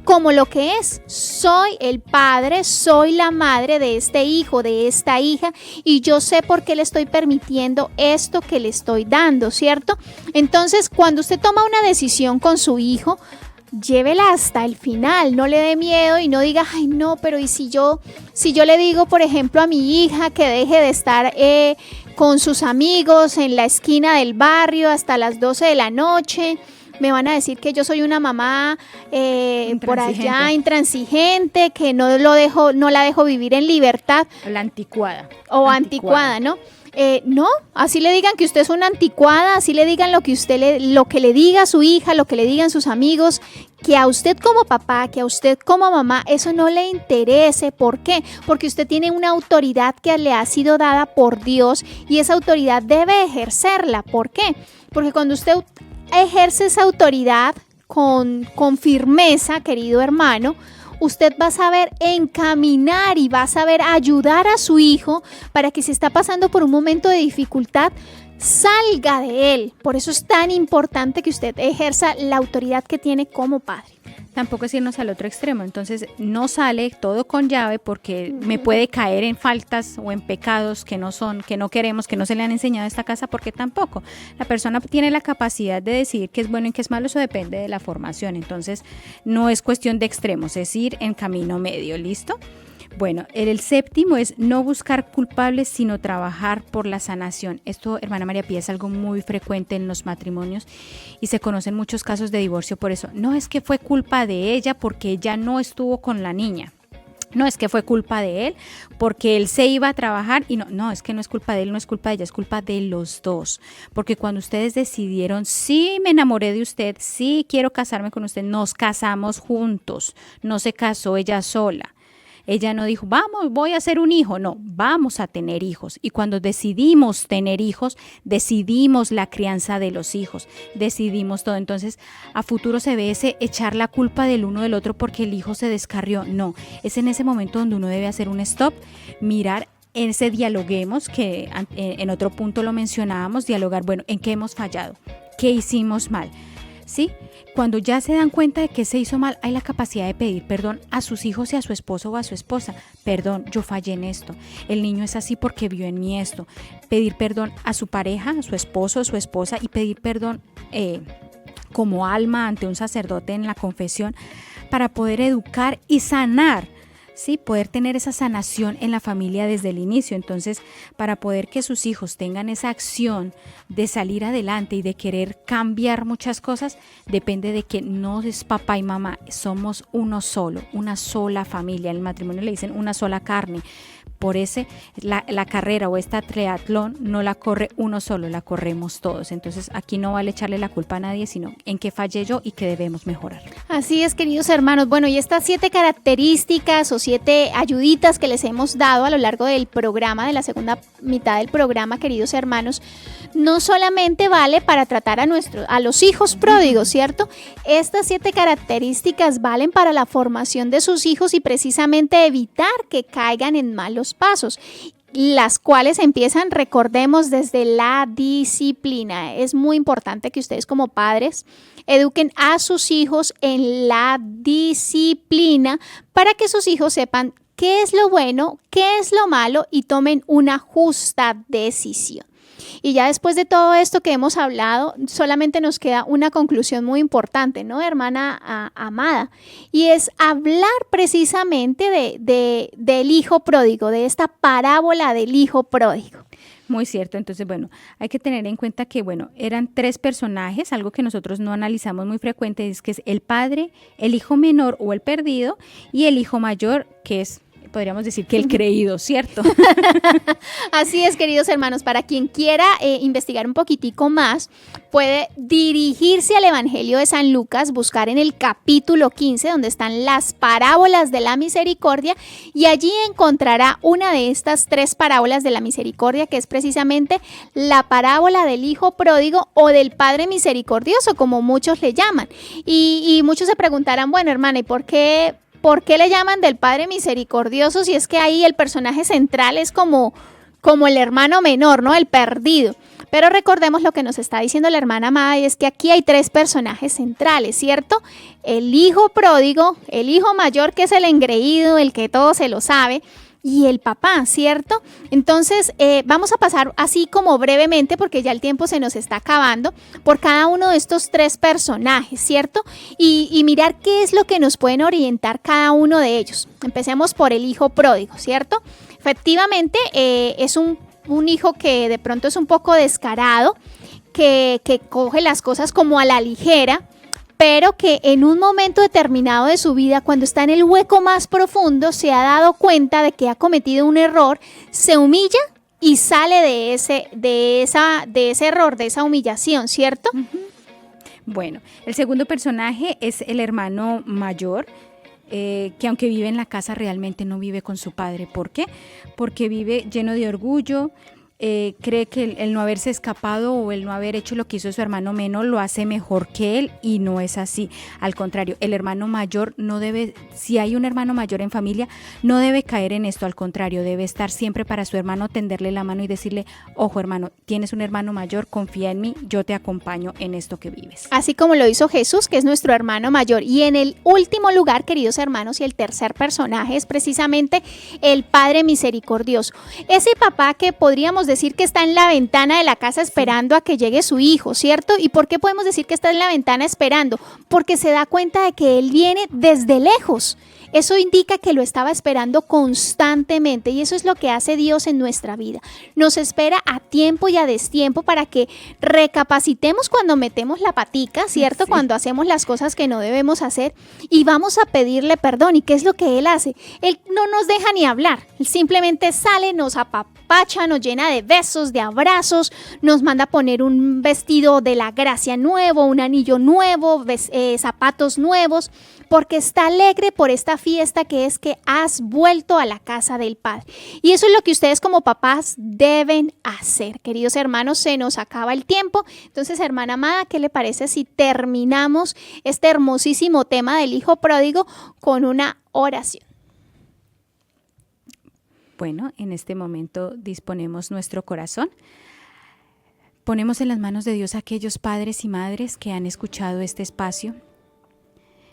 como lo que es. Soy el padre, soy la madre de este hijo, de esta hija, y yo sé por qué le estoy permitiendo esto que le estoy dando, ¿cierto? Entonces, cuando usted toma una decisión con su hijo, llévela hasta el final, no le dé miedo y no diga, ay no, pero ¿y si yo le digo, por ejemplo, a mi hija que deje de estar con sus amigos en la esquina del barrio hasta las 12 de la noche? Me van a decir que yo soy una mamá por allá intransigente, que no la dejo vivir en libertad. La anticuada. O anticuada, ¿no? No, así le digan que usted es una anticuada, así le digan lo que le diga a su hija, lo que le digan sus amigos, que a usted como papá, que a usted como mamá, eso no le interese. ¿Por qué? Porque usted tiene una autoridad que le ha sido dada por Dios y esa autoridad debe ejercerla. ¿Por qué? Porque cuando usted ejerce esa autoridad con firmeza, querido hermano, usted va a saber encaminar y va a saber ayudar a su hijo para que si está pasando por un momento de dificultad, salga de él. Por eso es tan importante que usted ejerza la autoridad que tiene como padre. Tampoco es irnos al otro extremo, entonces no sale todo con llave porque me puede caer en faltas o en pecados que no queremos, que no se le han enseñado a esta casa, porque tampoco. La persona tiene la capacidad de decidir qué es bueno y qué es malo, eso depende de la formación, entonces no es cuestión de extremos, es ir en camino medio, ¿listo? Bueno, el séptimo es no buscar culpables, sino trabajar por la sanación. Esto, hermana María Pía, es algo muy frecuente en los matrimonios y se conocen muchos casos de divorcio por eso. No es que fue culpa de ella porque ella no estuvo con la niña. No es que fue culpa de él, porque él se iba a trabajar y no, es que no es culpa de él, no es culpa de ella, es culpa de los dos. Porque cuando ustedes decidieron, sí me enamoré de usted, sí quiero casarme con usted, nos casamos juntos, no se casó ella sola. Ella no dijo, vamos, voy a hacer un hijo. No, vamos a tener hijos. Y cuando decidimos tener hijos, decidimos la crianza de los hijos, decidimos todo. Entonces, a futuro se ve ese echar la culpa del uno del otro porque el hijo se descarrió. No, es en ese momento donde uno debe hacer un stop, mirar ese dialoguemos, que en otro punto lo mencionábamos, dialogar, bueno, ¿en qué hemos fallado? ¿Qué hicimos mal? ¿Sí? Cuando ya se dan cuenta de que se hizo mal, hay la capacidad de pedir perdón a sus hijos y a su esposo o a su esposa. Perdón, yo fallé en esto. El niño es así porque vio en mí esto. Pedir perdón a su pareja, a su esposo o su esposa, y pedir perdón como alma ante un sacerdote en la confesión para poder educar y sanar. Sí, poder tener esa sanación en la familia desde el inicio. Entonces, para poder que sus hijos tengan esa acción de salir adelante y de querer cambiar muchas cosas, depende de que no es papá y mamá, somos uno solo, una sola familia. En el matrimonio le dicen una sola carne. Por ese, la carrera o esta triatlón no la corre uno solo, la corremos todos. Entonces aquí no vale echarle la culpa a nadie, sino en qué fallé yo y qué debemos mejorar. Así es, queridos hermanos. Bueno, y estas 7 características o 7 ayuditas que les hemos dado a lo largo del programa, de la segunda mitad del programa, queridos hermanos, no solamente vale para tratar a los hijos pródigos, ¿cierto? Estas 7 características valen para la formación de sus hijos y precisamente evitar que caigan en malos pasos, las cuales empiezan, recordemos, desde la disciplina. Es muy importante que ustedes como padres eduquen a sus hijos en la disciplina para que sus hijos sepan qué es lo bueno, qué es lo malo y tomen una justa decisión. Y ya después de todo esto que hemos hablado, solamente nos queda una conclusión muy importante, ¿no, hermana amada? Y es hablar precisamente del hijo pródigo, de esta parábola del hijo pródigo. Muy cierto. Entonces, bueno, hay que tener en cuenta que, bueno, eran 3 personajes, algo que nosotros no analizamos muy frecuente, es que es el padre, el hijo menor o el perdido y el hijo mayor, que es, podríamos decir que el creído, ¿cierto? Así es, queridos hermanos, para quien quiera investigar un poquitico más, puede dirigirse al Evangelio de San Lucas, buscar en el capítulo 15, donde están las parábolas de la misericordia, y allí encontrará una de estas 3 parábolas de la misericordia, que es precisamente la parábola del hijo pródigo o del padre misericordioso, como muchos le llaman. Y muchos se preguntarán, bueno, hermana, ¿y por qué le llaman del Padre Misericordioso si es que ahí el personaje central es como el hermano menor, ¿no? El perdido. Pero recordemos lo que nos está diciendo la hermana amada, y es que aquí hay 3 personajes centrales, ¿cierto? El hijo pródigo, el hijo mayor, que es el engreído, el que todo se lo sabe, y el papá, ¿cierto? Entonces, vamos a pasar así como brevemente, porque ya el tiempo se nos está acabando, por cada uno de estos 3 personajes, ¿cierto? Y mirar qué es lo que nos pueden orientar cada uno de ellos. Empecemos por el hijo pródigo, ¿cierto? Efectivamente, es un hijo que de pronto es un poco descarado, que coge las cosas como a la ligera, pero que en un momento determinado de su vida, cuando está en el hueco más profundo, se ha dado cuenta de que ha cometido un error, se humilla y sale de ese error, de esa humillación, ¿cierto? Bueno, el segundo personaje es el hermano mayor, que aunque vive en la casa, realmente no vive con su padre. ¿Por qué? Porque vive lleno de orgullo. Cree que el no haberse escapado o el no haber hecho lo que hizo su hermano menor lo hace mejor que él, y no es así. Al contrario, el hermano mayor no debe, si hay un hermano mayor en familia, no debe caer en esto. Al contrario, debe estar siempre para su hermano, tenderle la mano y decirle, ojo hermano, tienes un hermano mayor, confía en mí, yo te acompaño en esto que vives. Así como lo hizo Jesús, que es nuestro hermano mayor. Y en el último lugar, queridos hermanos, y el tercer personaje es precisamente el Padre Misericordioso. Ese papá que podríamos decir que está en la ventana de la casa esperando a que llegue su hijo, ¿cierto? ¿Y por qué podemos decir que está en la ventana esperando? Porque se da cuenta de que él viene desde lejos. Eso indica que lo estaba esperando constantemente, y eso es lo que hace Dios en nuestra vida. Nos espera a tiempo y a destiempo para que recapacitemos cuando metemos la patica, ¿cierto? Sí. Cuando hacemos las cosas que no debemos hacer, y vamos a pedirle perdón. ¿Y qué es lo que Él hace? Él no nos deja ni hablar. Él simplemente sale, nos apapacha, nos llena de besos, de abrazos, nos manda a poner un vestido de la gracia nuevo, un anillo nuevo, zapatos nuevos, porque está alegre por esta fiesta que es que has vuelto a la casa del Padre. Y eso es lo que ustedes como papás deben hacer. Queridos hermanos, se nos acaba el tiempo. Entonces, hermana amada, ¿qué le parece si terminamos este hermosísimo tema del hijo pródigo con una oración? Bueno, en este momento disponemos nuestro corazón. Ponemos en las manos de Dios a aquellos padres y madres que han escuchado este espacio.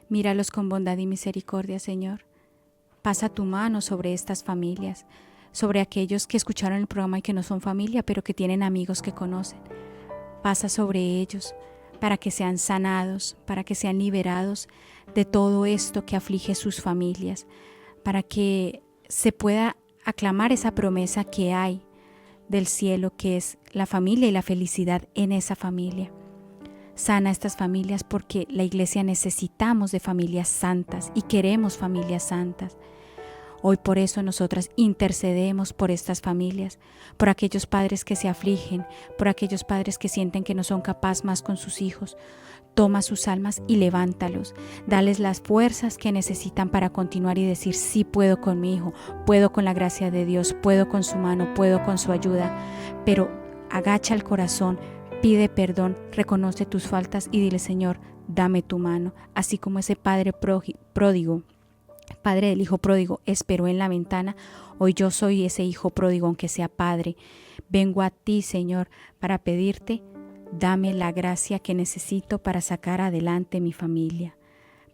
Míralos con bondad y misericordia, Señor. Pasa tu mano sobre estas familias, sobre aquellos que escucharon el programa y que no son familia, pero que tienen amigos que conocen. Pasa sobre ellos para que sean sanados, para que sean liberados de todo esto que aflige sus familias, para que se pueda aclamar esa promesa que hay del cielo, que es la familia y la felicidad en esa familia. Sana estas familias, porque la iglesia necesitamos de familias santas y queremos familias santas. Hoy por eso nosotras intercedemos por estas familias, por aquellos padres que se afligen, por aquellos padres que sienten que no son capaces más con sus hijos. Toma sus almas y levántalos, dales las fuerzas que necesitan para continuar y decir: sí puedo con mi hijo, puedo con la gracia de Dios, puedo con su mano, puedo con su ayuda. Pero agacha el corazón, pide perdón, reconoce tus faltas y dile: Señor, dame tu mano. Así como ese padre pródigo, padre del hijo pródigo, esperó en la ventana, hoy yo soy ese hijo pródigo, aunque sea padre. Vengo a ti, Señor, para pedirte: dame la gracia que necesito para sacar adelante mi familia.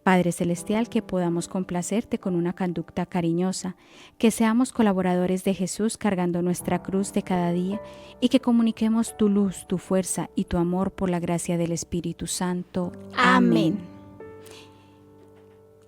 Padre Celestial, que podamos complacerte con una conducta cariñosa, que seamos colaboradores de Jesús cargando nuestra cruz de cada día y que comuniquemos tu luz, tu fuerza y tu amor por la gracia del Espíritu Santo. Amén.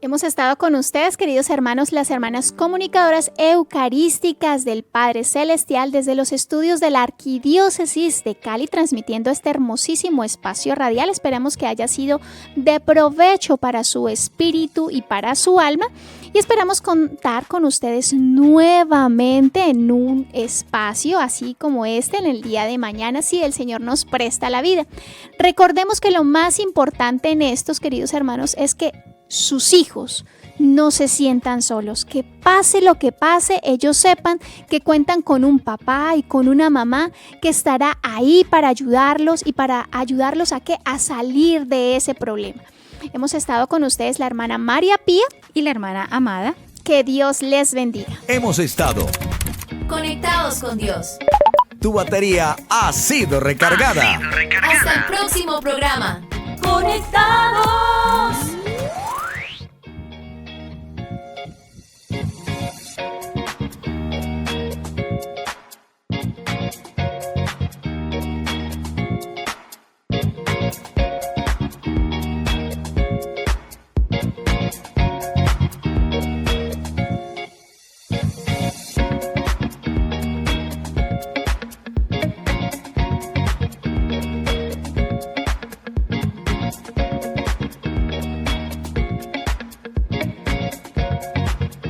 Hemos estado con ustedes, queridos hermanos, las hermanas comunicadoras eucarísticas del Padre Celestial desde los estudios de la Arquidiócesis de Cali, transmitiendo este hermosísimo espacio radial. Esperamos que haya sido de provecho para su espíritu y para su alma, y esperamos contar con ustedes nuevamente en un espacio así como este en el día de mañana, si el Señor nos presta la vida. Recordemos que lo más importante en estos, queridos hermanos, es que sus hijos no se sientan solos, que pase lo que pase, ellos sepan que cuentan con un papá y con una mamá que estará ahí para ayudarlos y para ayudarlos a salir de ese problema. Hemos estado con ustedes la hermana María Pía y la hermana Amada. Que Dios les bendiga. Hemos estado conectados con Dios. Tu batería ha sido recargada. Hasta el próximo programa. Conectados.